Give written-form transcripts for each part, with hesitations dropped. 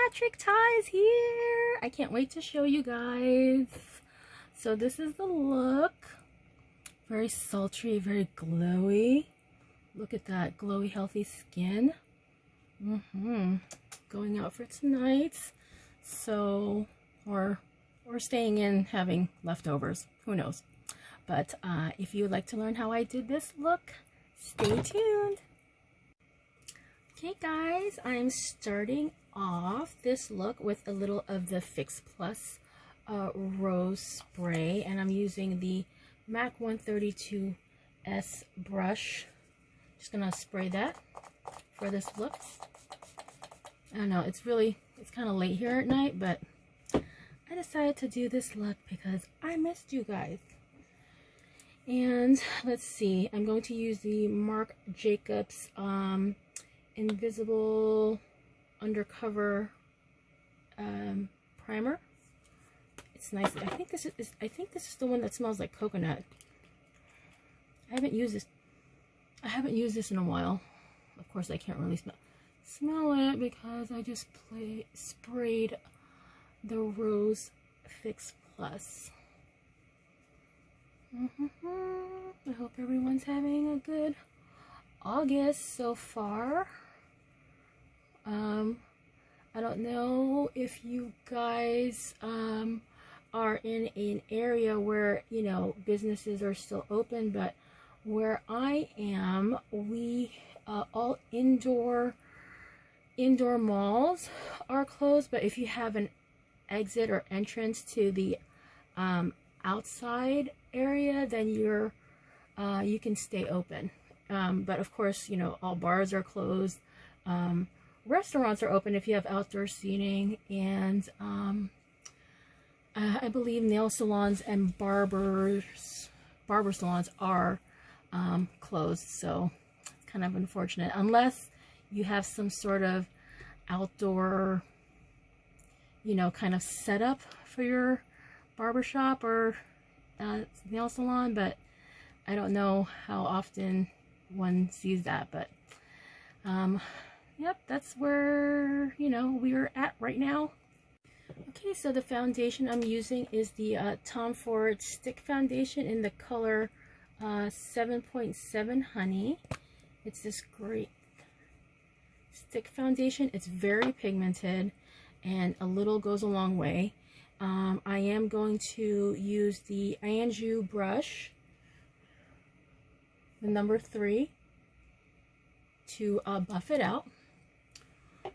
Patrick ties here. I can't wait to show you guys. So this is the look. Very sultry, very glowy. Look at that glowy, healthy skin. Going out for tonight. So, or staying in, having leftovers. Who knows? But if you would like to learn how I did this look, stay tuned. Okay guys, I'm starting off this look with a little of the Fix Plus Rose Spray, and I'm using the MAC 132S brush. Just gonna spray that for this look. I don't know, it's kind of late here at night, but I decided to do this look because I missed you guys. And let's see, I'm going to use the Marc Jacobs Invisible Undercover primer. It's nice. I think this is the one that smells like coconut. I haven't used this in a while. Of course, I can't really smell it because I just sprayed the Rose Fix Plus. I hope everyone's having a good August so far. I don't know if you guys are in an area where, you know, businesses are still open, but where I am, we all indoor malls are closed. But if you have an exit or entrance to the outside area, then you can stay open. But of course, you know, all bars are closed. Restaurants are open if you have outdoor seating, and I believe nail salons and barber salons are closed. So it's kind of unfortunate, unless you have some sort of outdoor, you know, kind of setup for your barbershop or nail salon. But I don't know how often one sees that. But yep, that's where, you know, we're at right now. Okay, so the foundation I'm using is the Tom Ford Stick Foundation in the color 7.7 Honey. It's this great stick foundation. It's very pigmented, and a little goes a long way. I am going to use the Anjou brush, the number 3, to buff it out.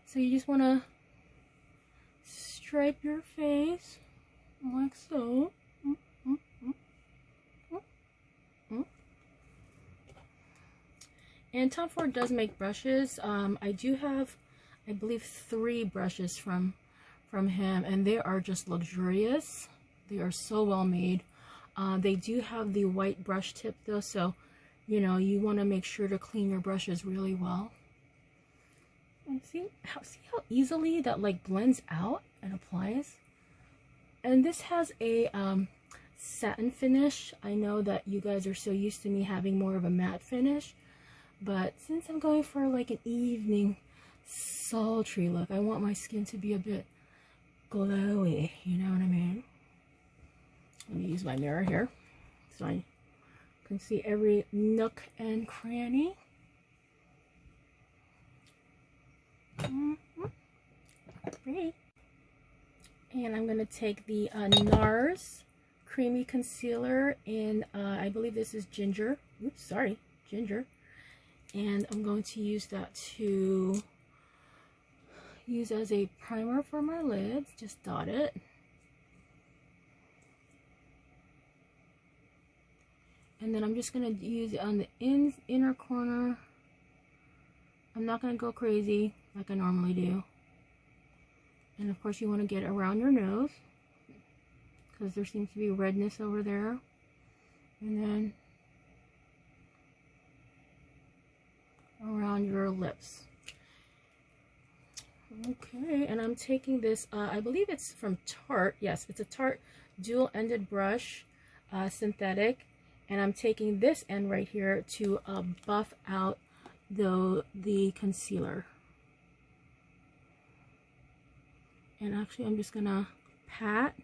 So you just want to stripe your face like so. And Tom Ford does make brushes. I do have, I believe, 3 brushes from him, and they are just luxurious. They are so well made. They do have the white brush tip though, so you know, you want to make sure to clean your brushes really well. And see how easily that like blends out and applies. And this has a satin finish. I know that you guys are so used to me having more of a matte finish, but since I'm going for like an evening sultry look, I want my skin to be a bit glowy, you know what I mean? Let me use my mirror here so I can see every nook and cranny. Great. And I'm going to take the Nars Creamy Concealer in, I believe this is ginger. Oops, sorry, ginger. And I'm going to use that to use as a primer for my lids. Just dot it. And then I'm just going to use it on the inner corner. I'm not going to go crazy like I normally do. And of course you want to get around your nose, because there seems to be redness over there. And then around your lips. Okay, and I'm taking this, I believe it's from Tarte. Yes, it's a Tarte dual-ended brush, synthetic. And I'm taking this end right here to buff out the concealer. And actually I'm just gonna pat,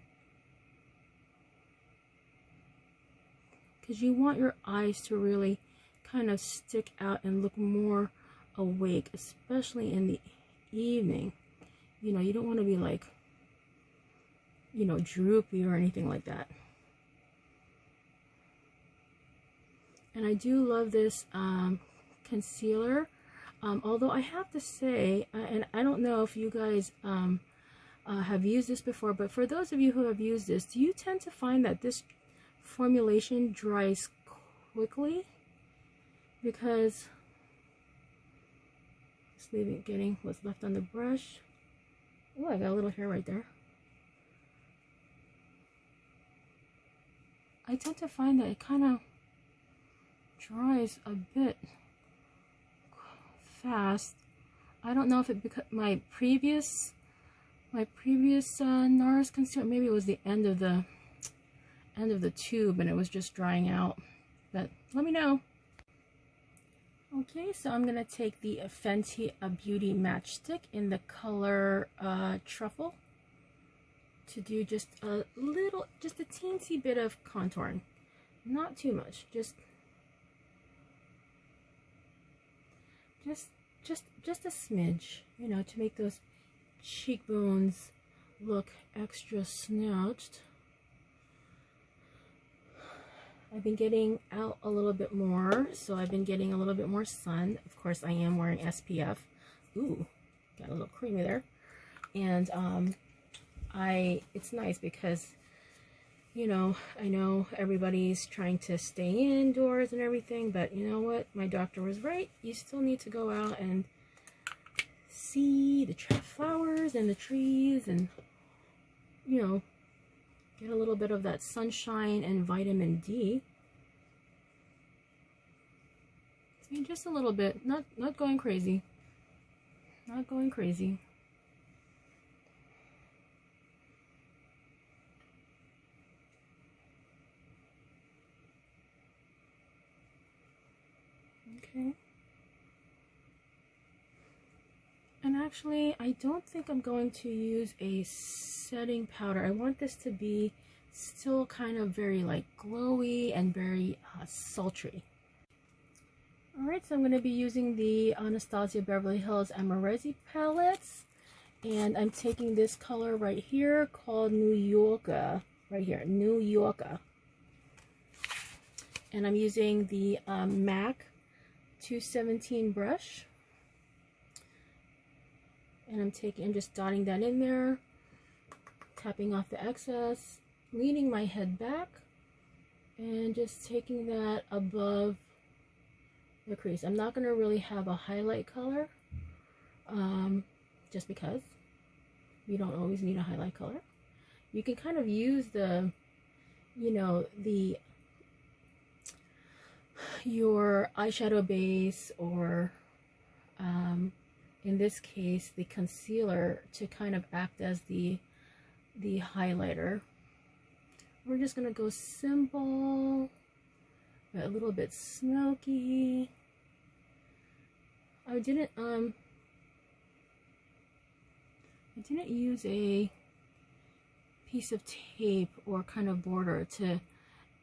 because you want your eyes to really kind of stick out and look more awake, especially in the evening. You know, you don't want to be like, you know, droopy or anything like that. And I do love this concealer, although I have to say, and I don't know if you guys have used this before, but for those of you who have used this, do you tend to find that this formulation dries quickly? Because just leave it getting what's left on the brush. Oh, I got a little hair right there. I tend to find that it kind of dries a bit fast. I don't know if it because my previous Nars concealer, maybe it was the end of the tube and it was just drying out, but let me know. Okay, so I'm gonna take the Fenty Beauty Matchstick in the color Truffle to do just a teensy bit of contouring, not too much, just a smidge, you know, to make those cheekbones look extra snatched. I've been getting out a little bit more, so I've been getting a little bit more sun. Of course, I am wearing SPF. Ooh, got a little creamy there. And it's nice because, you know, I know everybody's trying to stay indoors and everything, but you know what? My doctor was right. You still need to go out and see the flowers and the trees and, you know, get a little bit of that sunshine and vitamin D. See, just a little bit, not going crazy. Not going crazy. Okay. And actually, I don't think I'm going to use a setting powder. I want this to be still kind of very like glowy and very sultry. Alright, so I'm going to be using the Anastasia Beverly Hills Amrezy Palettes. And I'm taking this color right here called New Yorker. Right here, New Yorker. And I'm using the MAC 217 brush. And I'm just dotting that in there, tapping off the excess, leaning my head back, and just taking that above the crease. I'm not going to really have a highlight color, just because you don't always need a highlight color. You can kind of use the, you know, your eyeshadow base or in this case the concealer to kind of act as the highlighter. We're just gonna go simple, but a little bit smoky. I didn't use a piece of tape or kind of border to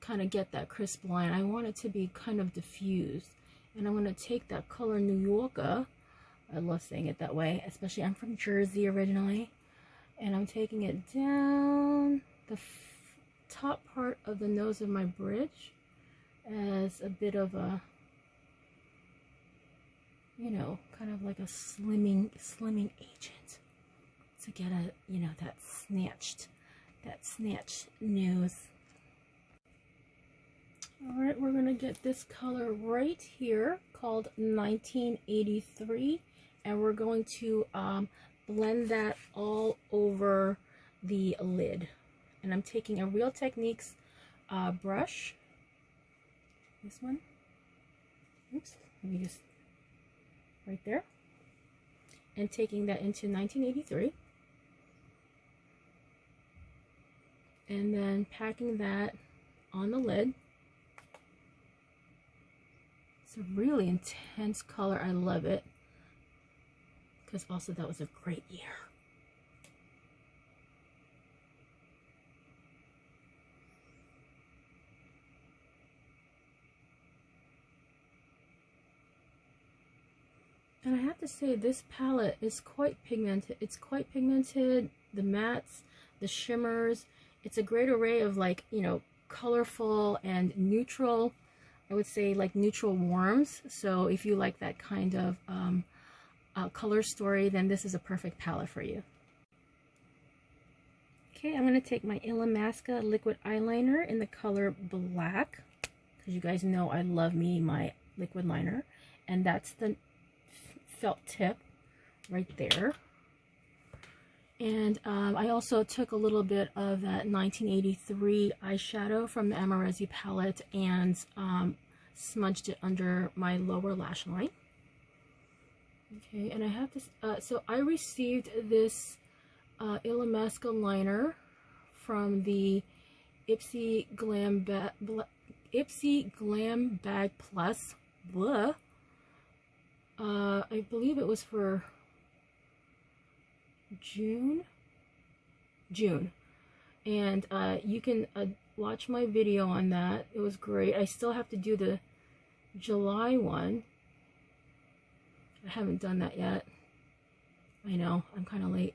kind of get that crisp line. I want it to be kind of diffused, and I'm going to take that color New Yorker. I love saying it that way, especially I'm from Jersey originally, and I'm taking it down the top part of the nose of my bridge as a bit of a, you know, kind of like a slimming agent to get a, you know, that snatched nose. All right, we're gonna get this color right here called 1983, and we're going to blend that all over the lid. And I'm taking a Real Techniques brush, this one. Oops, let me just, right there, and taking that into 1983, and then packing that on the lid. It's a really intense color. I love it, because also that was a great year. And I have to say, this palette is quite pigmented. It's quite pigmented. The mattes, the shimmers. It's a great array of, like, you know, colorful and neutral. I would say like neutral warms. So if you like that kind of color story, then this is a perfect palette for you. Okay, I'm going to take my Illamasqua liquid eyeliner in the color black, because you guys know I love me my liquid liner, and that's the felt tip right there. And I also took a little bit of that 1983 eyeshadow from the Amrezy palette and smudged it under my lower lash line. Okay, and I have this, so I received this Illamasqua liner from the Ipsy Glam Bag Plus. Blah. I believe it was for June, and you can watch my video on that. It was great. I still have to do the July one. I haven't done that yet. I know, I'm kind of late.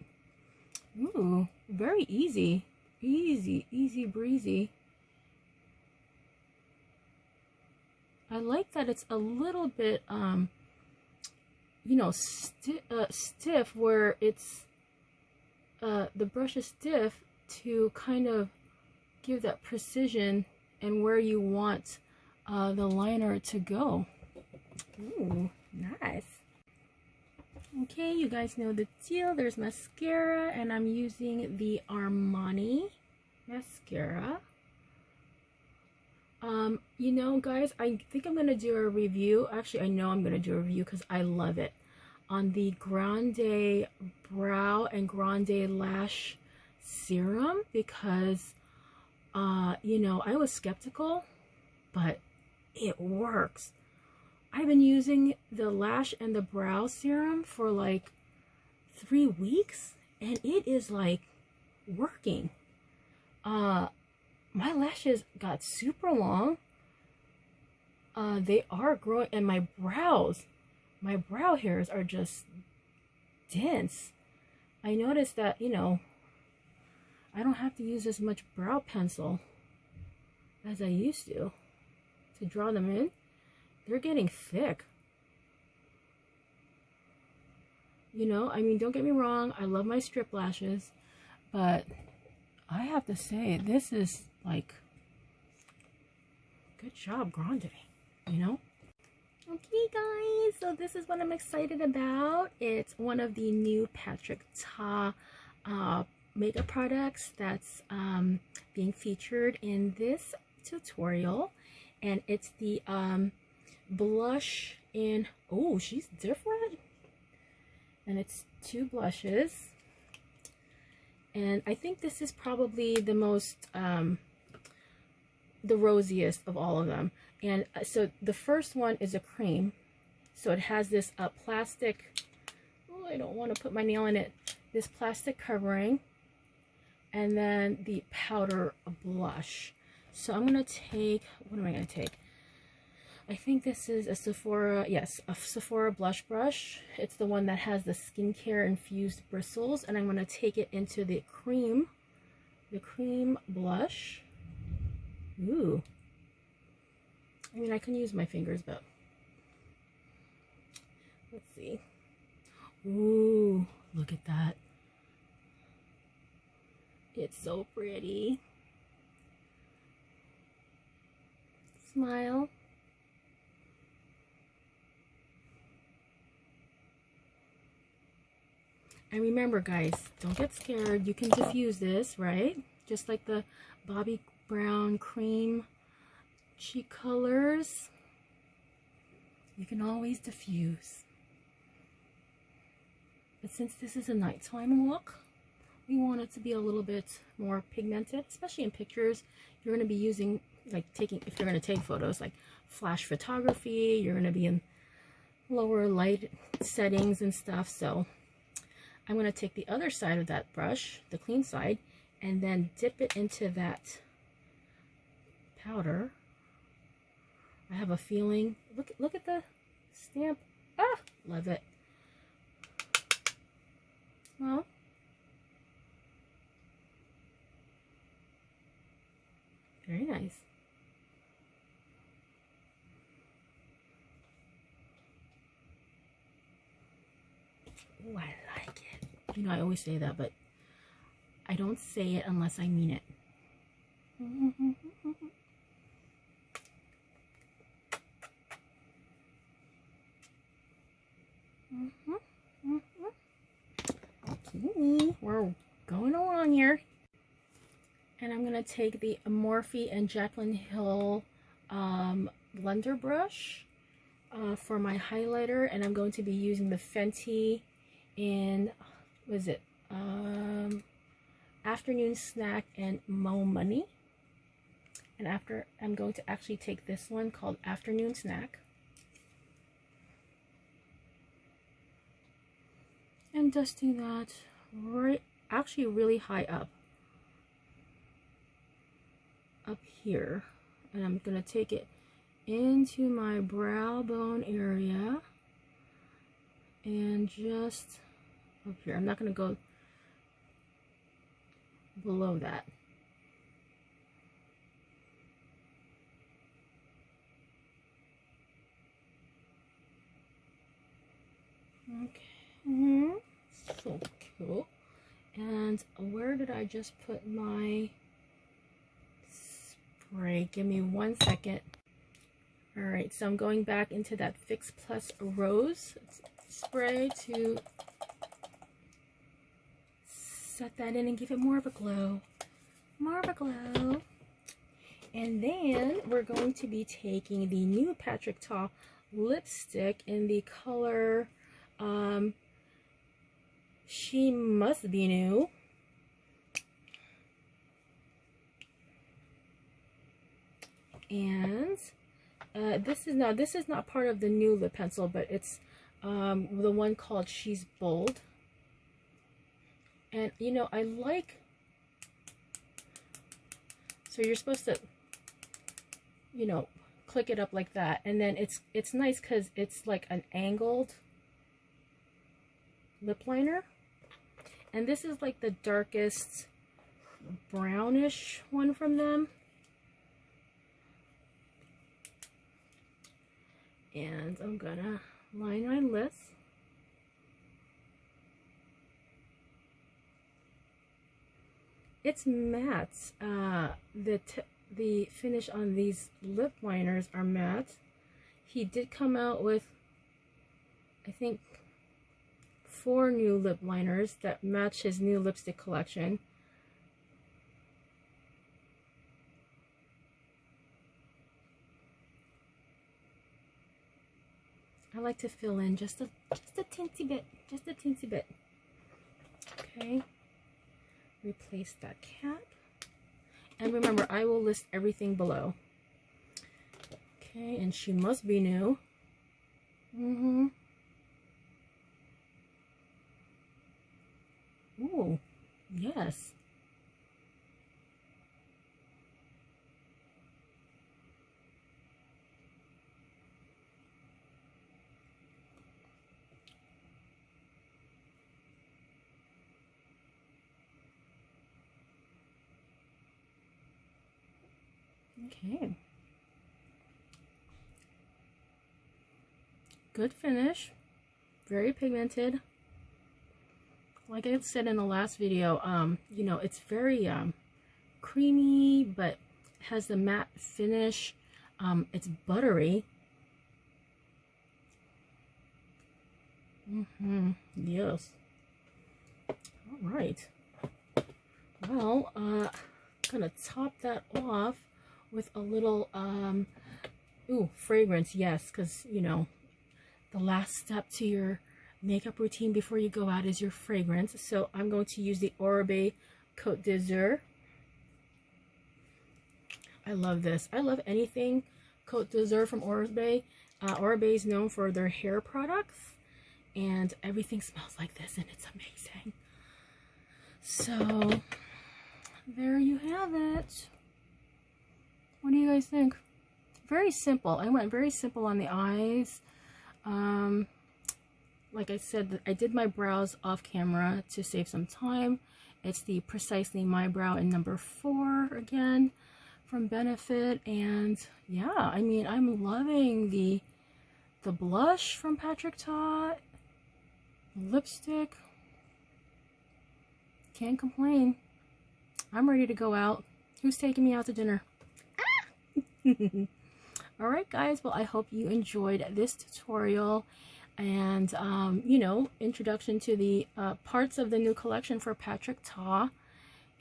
Ooh, very easy breezy. I like that it's a little bit you know, stiff, where it's the brush is stiff to kind of give that precision and where you want the liner to go. Ooh, nice. Okay, you guys know the deal. There's mascara, and I'm using the Armani mascara. You know, guys, I think I'm gonna do a review. Actually, I know I'm gonna do a review because I love it, on the Grande Brow and Grande Lash Serum, because you know, I was skeptical, but it works. I've been using the lash and the brow serum for like 3 weeks, and it is like working. My lashes got super long. They are growing, and my brow hairs are just dense. I noticed that, you know, I don't have to use as much brow pencil as I used to draw them in. They're getting thick. You know, I mean, don't get me wrong, I love my strip lashes, but I have to say, this is like, good job, Grande, you know? Okay, guys, so this is what I'm excited about. It's one of the new Patrick Ta makeup products that's being featured in this tutorial, and it's the blush in, oh, she's different, and it's 2 blushes, and I think this is probably the most the rosiest of all of them. And so the first one is a cream, so it has this plastic, oh, I don't want to put my nail in it, this plastic covering, and then the powder blush. So I'm gonna take, what am I gonna take? I think this is a Sephora, yes, a Sephora blush brush. It's the one that has the skincare infused bristles, and I'm going to take it into the cream blush. Ooh. I mean, I can use my fingers, but let's see. Ooh, look at that. It's so pretty. Smile. And remember, guys, don't get scared. You can diffuse this, right? Just like the Bobbi Brown cream cheek colors. You can always diffuse. But since this is a nighttime look, we want it to be a little bit more pigmented, especially in pictures. You're going to be using, like, if you're going to take photos, like flash photography, you're going to be in lower light settings and stuff. So I'm going to take the other side of that brush, the clean side, and then dip it into that powder. I have a feeling, look at the stamp. Ah, love it. smell? Very nice. Oh, I like it. You know, I always say that, but I don't say it unless I mean it. Okay, we're going along here. And I'm going to take the MorphexJaclynHill blender brush for my highlighter. And I'm going to be using the Fenty in, what is it? Afternoon Snack and Mo Money. And after, I'm going to actually take this one called Afternoon Snack. And dusting that right, actually really high up here. And I'm going to take it into my brow bone area and just up here. I'm not going to go below that. Okay, so cool. And where did I just put my spray? Give me 1 second. All right, so I'm going back into that Fix Plus Rose spray to set that in and give it more of a glow. More of a glow. And then we're going to be taking the new Patrick Ta lipstick in the color She Must Be New. And this is not part of the new lip pencil, but it's the one called She's Bold. And you know, I like, so you're supposed to, you know, click it up like that, and then it's nice because it's like an angled lip liner. And this is like the darkest brownish one from them. And I'm gonna line my lips. It's matte. The finish on these lip liners are matte. He did come out with, I think, 4 new lip liners that match his new lipstick collection. I like to fill in just a teensy bit, just a teensy bit. Okay, replace that cap. And remember, I will list everything below. Okay, and She Must Be New. Ooh, yes. Okay. Good finish. Very pigmented. Like I said in the last video, you know, it's very creamy, but has the matte finish. It's buttery. Yes. All right. Well, I'm gonna top that off with a little fragrance. Yes, because you know, the last step to your makeup routine before you go out is your fragrance. So I'm going to use the Oribe Côte d'Azur. I love this. I love anything Côte d'Azur from Oribe. Oribe is known for their hair products, and everything smells like this, and it's amazing. So there you have it. What do you guys think? Very simple. I went very simple on the eyes. like I said, I did my brows off camera to save some time. It's the Precisely My Brow in number 4 again from Benefit. And yeah, I mean, I'm loving the blush from Patrick Ta, lipstick. Can't complain. I'm ready to go out. Who's taking me out to dinner? Ah! Alright guys, well I hope you enjoyed this tutorial and you know, introduction to the parts of the new collection for Patrick Ta,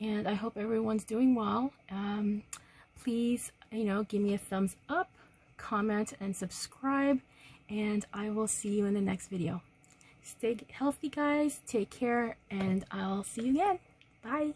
and I hope everyone's doing well. Please, you know, give me a thumbs up, comment, and subscribe, and I will see you in the next video. Stay healthy guys, take care, and I'll see you again. Bye.